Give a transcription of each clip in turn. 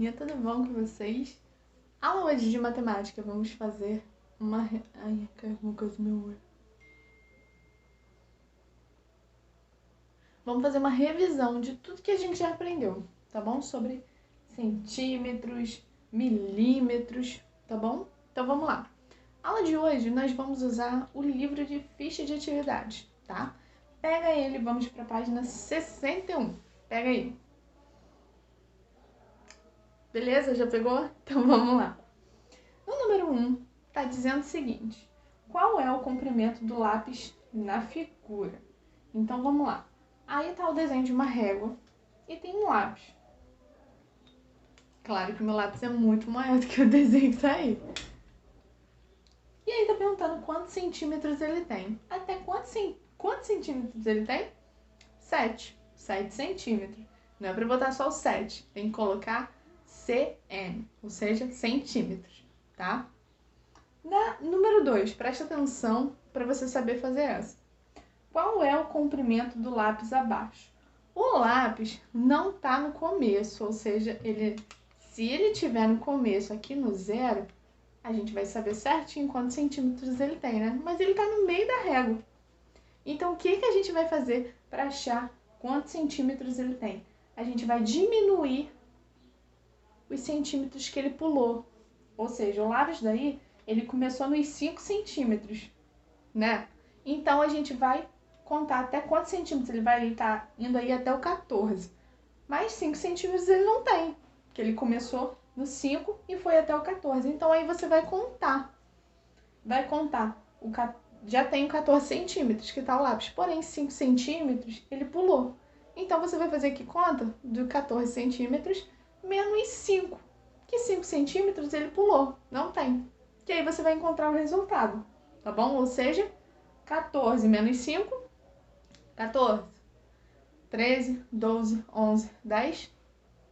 galerinha, tudo bom com vocês? Aula hoje de matemática, vamos fazer uma... Ai, caiu alguma coisa no meu olho. Vamos fazer uma revisão de tudo que a gente já aprendeu, tá bom? Sobre centímetros, milímetros, tá bom? Então vamos lá. Aula de hoje nós vamos usar o livro de ficha de atividades, tá? Pega ele, vamos para a página 61. Pega aí. Beleza? Já pegou? Então vamos lá. No número 1, está dizendo o seguinte: qual é o comprimento do lápis na figura? Então vamos lá. Aí está o desenho de uma régua e tem um lápis. Claro que o meu lápis é muito maior do que o desenho que está aí. E aí está perguntando quantos centímetros ele tem. Até quantos centímetros ele tem? 7 centímetros. Não é para botar só o 7, tem que colocar cm, ou seja, centímetros, tá? Número 2, presta atenção para você saber fazer essa. Qual é o comprimento do lápis abaixo? O lápis não está no começo, ou seja, se ele estiver no começo, aqui no 0, a gente vai saber certinho quantos centímetros ele tem, né? Mas ele está no meio da régua. Então, o que a gente vai fazer para achar quantos centímetros ele tem? A gente vai diminuir os centímetros que ele pulou. Ou seja, o lápis daí, ele começou nos 5 centímetros, né? Então, a gente vai contar até quantos centímetros ele vai estar indo aí até o 14. Mas 5 centímetros ele não tem, porque ele começou no 5 e foi até o 14. Então, aí você vai contar. Já tem 14 centímetros que está o lápis, porém 5 centímetros ele pulou. Então, você vai fazer aqui conta do 14 centímetros menos 5, que 5 centímetros ele pulou, não tem. E aí você vai encontrar o resultado, tá bom? Ou seja, 14 menos 5, 14, 13, 12, 11, 10,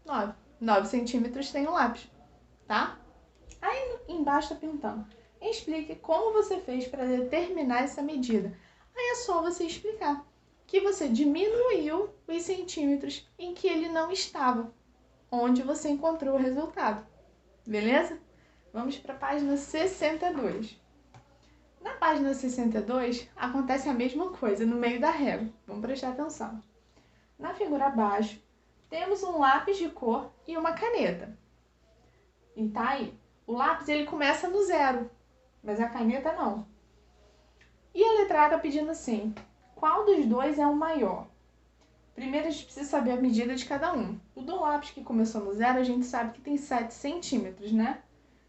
9. 9 centímetros tem o lápis, tá? Aí embaixo está perguntando: explique como você fez para determinar essa medida. Aí é só você explicar que você diminuiu os centímetros em que ele não estava, onde você encontrou o resultado. Beleza? Vamos para a página 62. Na página 62, acontece a mesma coisa no meio da régua. Vamos prestar atenção. Na figura abaixo, temos um lápis de cor e uma caneta. E tá aí. O lápis ele começa no 0, mas a caneta não. E a letra A está pedindo assim: qual dos dois é o maior? Primeiro a gente precisa saber a medida de cada um. O do lápis que começou no 0, a gente sabe que tem 7 centímetros, né?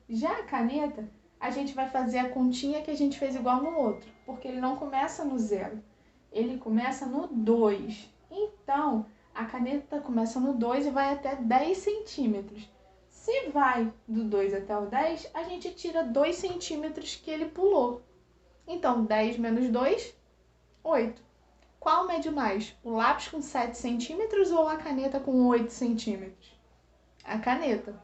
Já a caneta, a gente vai fazer a continha que a gente fez igual no outro, porque ele não começa no 0, ele começa no 2. Então, a caneta começa no 2 e vai até 10 centímetros. Se vai do 2 até o 10, a gente tira 2 centímetros que ele pulou. Então, 10 menos 2, 8. Qual mede mais? O lápis com 7 centímetros ou a caneta com 8 centímetros? A caneta.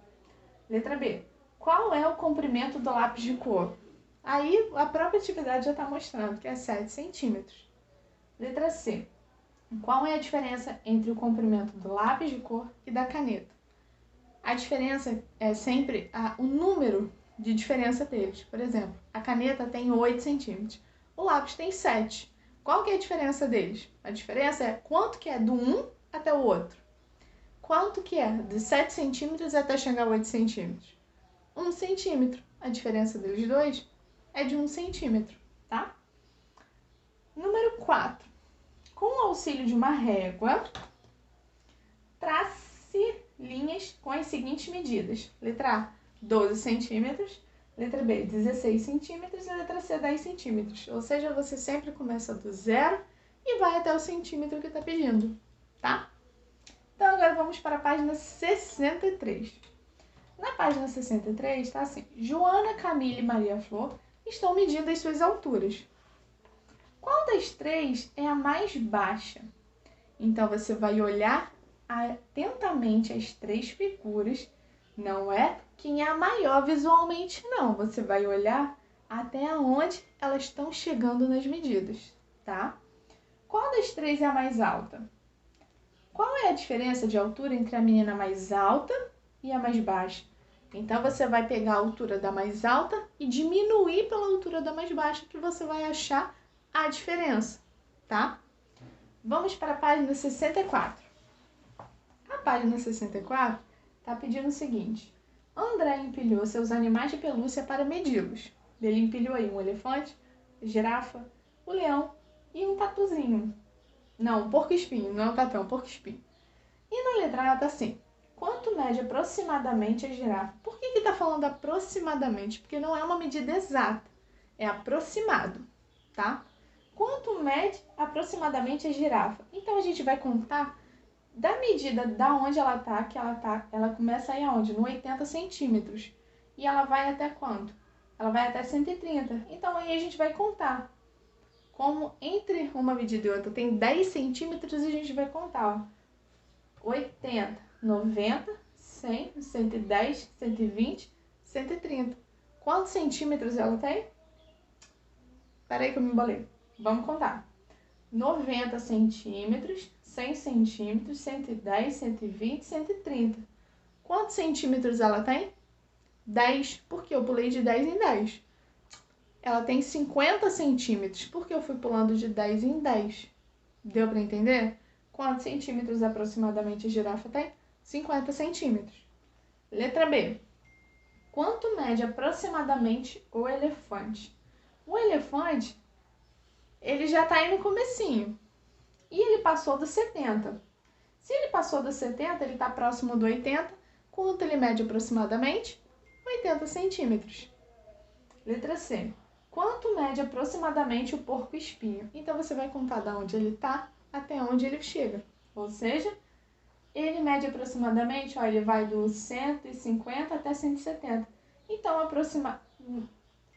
Letra B. Qual é o comprimento do lápis de cor? Aí, a própria atividade já está mostrando que é 7 centímetros. Letra C. Qual é a diferença entre o comprimento do lápis de cor e da caneta? A diferença é sempre o número de diferença deles. Por exemplo, a caneta tem 8 centímetros, o lápis tem 7. Qual que é a diferença deles? A diferença é quanto que é do um até o outro. Quanto que é de 7 centímetros até chegar a 8 centímetros? 1 centímetro. A diferença deles dois é de 1 centímetro, tá? Número 4. Com o auxílio de uma régua, trace linhas com as seguintes medidas. Letra A, 12 centímetros. Letra B, 16 centímetros. E letra C, 10 centímetros. Ou seja, você sempre começa do 0 e vai até o centímetro que está pedindo, tá? Então, agora vamos para a página 63. Na página 63 está assim: Joana, Camila e Maria Flor estão medindo as suas alturas. Qual das três é a mais baixa? Então, você vai olhar atentamente as 3 figuras. Não é quem é a maior visualmente, não. Você vai olhar até onde elas estão chegando nas medidas, tá? Qual das 3 é a mais alta? Qual é a diferença de altura entre a menina mais alta e a mais baixa. Então, você vai pegar a altura da mais alta e diminuir pela altura da mais baixa, que você vai achar a diferença, tá? Vamos para a página 64. A página 64 está pedindo o seguinte. André empilhou seus animais de pelúcia para medi-los. Ele empilhou aí um elefante, girafa, o leão e um tatuzinho. Não, um porco-espinho, não é um tatu, é um porco-espinho. E na letra A está assim. Quanto mede aproximadamente a girafa? Por que está falando aproximadamente? Porque não é uma medida exata, é aproximado, tá? Quanto mede aproximadamente a girafa? Então, a gente vai contar da medida da onde ela tá, ela começa aí aonde? No 80 centímetros. E ela vai até quanto? Ela vai até 130. Então, aí a gente vai contar. Como entre uma medida e outra tem 10 centímetros, a gente vai contar, ó. 80, 90, 100, 110, 120, 130. Quantos centímetros ela tem? Peraí que eu me embolei. Vamos contar. 90 centímetros, 100 centímetros, 110, 120, 130. Quantos centímetros ela tem? 10, porque eu pulei de 10 em 10. Ela tem 50 centímetros, porque eu fui pulando de 10 em 10. Deu para entender? Quantos centímetros aproximadamente a girafa tem? 50 centímetros. Letra B. Quanto mede aproximadamente o elefante? O elefante, ele já está aí no comecinho. E ele passou dos 70. Se ele passou dos 70, ele está próximo do 80. Quanto ele mede aproximadamente? 80 centímetros. Letra C. Quanto mede aproximadamente o porco-espinho? Então, você vai contar de onde ele está até onde ele chega. Ou seja, ele mede aproximadamente, ó, ele vai do 150 até 170. Então,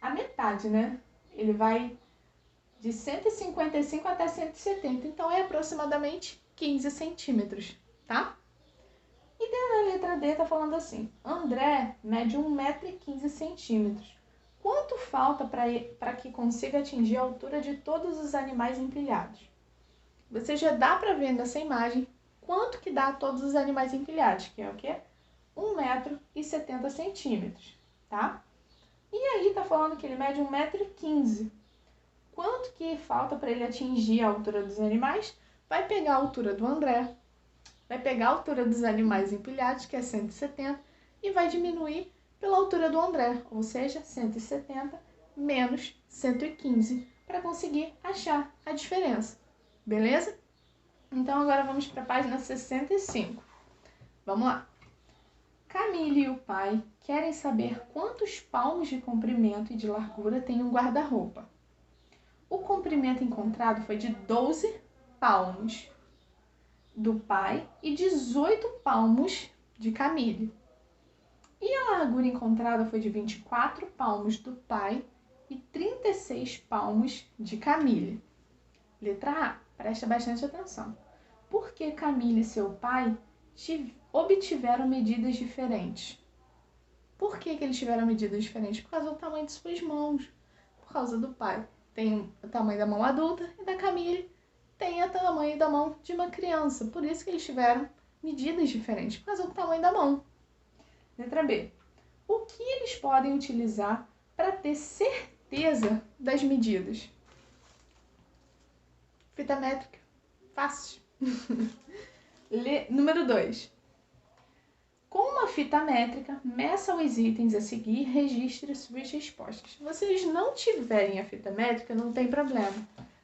a metade, né? Ele vai de 155 até 170. Então, é aproximadamente 15 centímetros, tá? E daí na letra D tá falando assim. André mede 1,15 m. Quanto falta para que consiga atingir a altura de todos os animais empilhados? Você já dá para ver nessa imagem quanto que dá todos os animais empilhados, que é o quê? 1,70 m, tá? E aí tá falando que ele mede 1,15 m. Quanto que falta para ele atingir a altura dos animais? Vai pegar a altura do André, vai pegar a altura dos animais empilhados, que é 170, e vai diminuir pela altura do André, ou seja, 170 menos 115, para conseguir achar a diferença. Beleza? Então, agora vamos para a página 65. Vamos lá. Camille e o pai querem saber quantos palmos de comprimento e de largura tem um guarda-roupa. O comprimento encontrado foi de 12 palmos do pai e 18 palmos de Camille. E a largura encontrada foi de 24 palmos do pai e 36 palmos de Camille. Letra A. Presta bastante atenção. Por que Camille e seu pai obtiveram medidas diferentes? Por que eles tiveram medidas diferentes? Por causa do tamanho de suas mãos. Por causa do pai tem o tamanho da mão adulta e da Camille tem o tamanho da mão de uma criança. Por isso que eles tiveram medidas diferentes, por causa do tamanho da mão. Letra B. O que eles podem utilizar para ter certeza das medidas? Fita métrica. Fácil. Número 2. Com uma fita métrica, meça os itens a seguir e registre suas respostas. Se vocês não tiverem a fita métrica, não tem problema.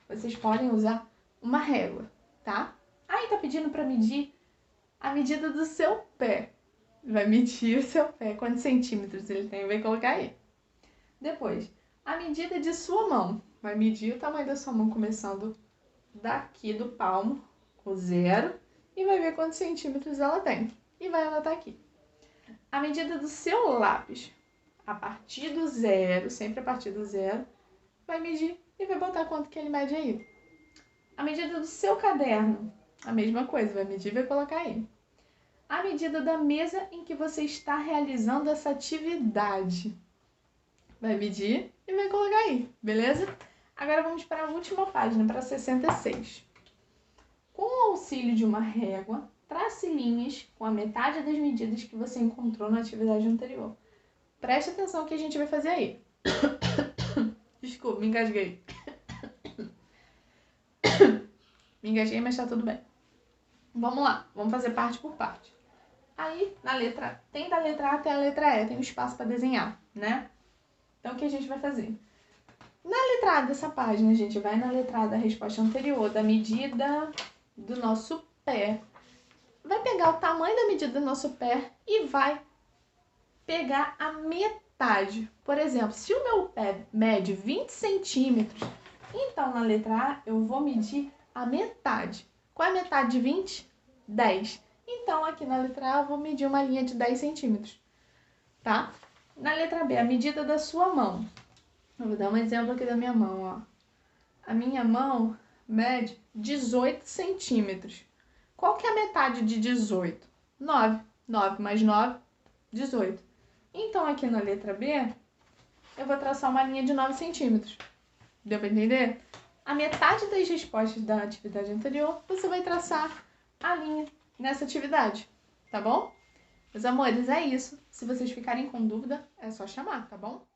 Vocês podem usar uma régua, tá? Aí tá pedindo para medir a medida do seu pé. Vai medir o seu pé, quantos centímetros ele tem, vai colocar aí. Depois, a medida de sua mão. Vai medir o tamanho da sua mão começando daqui do palmo, o 0, e vai ver quantos centímetros ela tem. E vai anotar aqui. A medida do seu lápis, a partir do 0, sempre a partir do 0, vai medir e vai botar quanto que ele mede aí. A medida do seu caderno, a mesma coisa, vai medir e vai colocar aí. A medida da mesa em que você está realizando essa atividade. Vai medir e vai colocar aí, beleza? Agora vamos para a última página, para 66. Com o auxílio de uma régua, trace linhas com a metade das medidas que você encontrou na atividade anterior. Preste atenção que a gente vai fazer aí. Desculpa, me engasguei. Me engasguei, mas tá tudo bem. Vamos lá, vamos fazer parte por parte. Aí, tem da letra A até a letra E, tem um espaço para desenhar, né? Então, o que a gente vai fazer? Na letra A dessa página, a gente vai na letra A da resposta anterior, da medida do nosso pé. Vai pegar o tamanho da medida do nosso pé e vai pegar a metade. Por exemplo, se o meu pé mede 20 centímetros, então na letra A eu vou medir a metade. Qual é a metade de 20? 10. Então aqui na letra A eu vou medir uma linha de 10 centímetros, tá? Na letra B, a medida da sua mão. Eu vou dar um exemplo aqui da minha mão, ó. A minha mão mede 18 centímetros. Qual que é a metade de 18? 9. 9 mais 9, 18. Então, aqui na letra B, eu vou traçar uma linha de 9 centímetros. Deu para entender? A metade das respostas da atividade anterior, você vai traçar a linha nessa atividade, tá bom? Meus amores, é isso. Se vocês ficarem com dúvida, é só chamar, tá bom?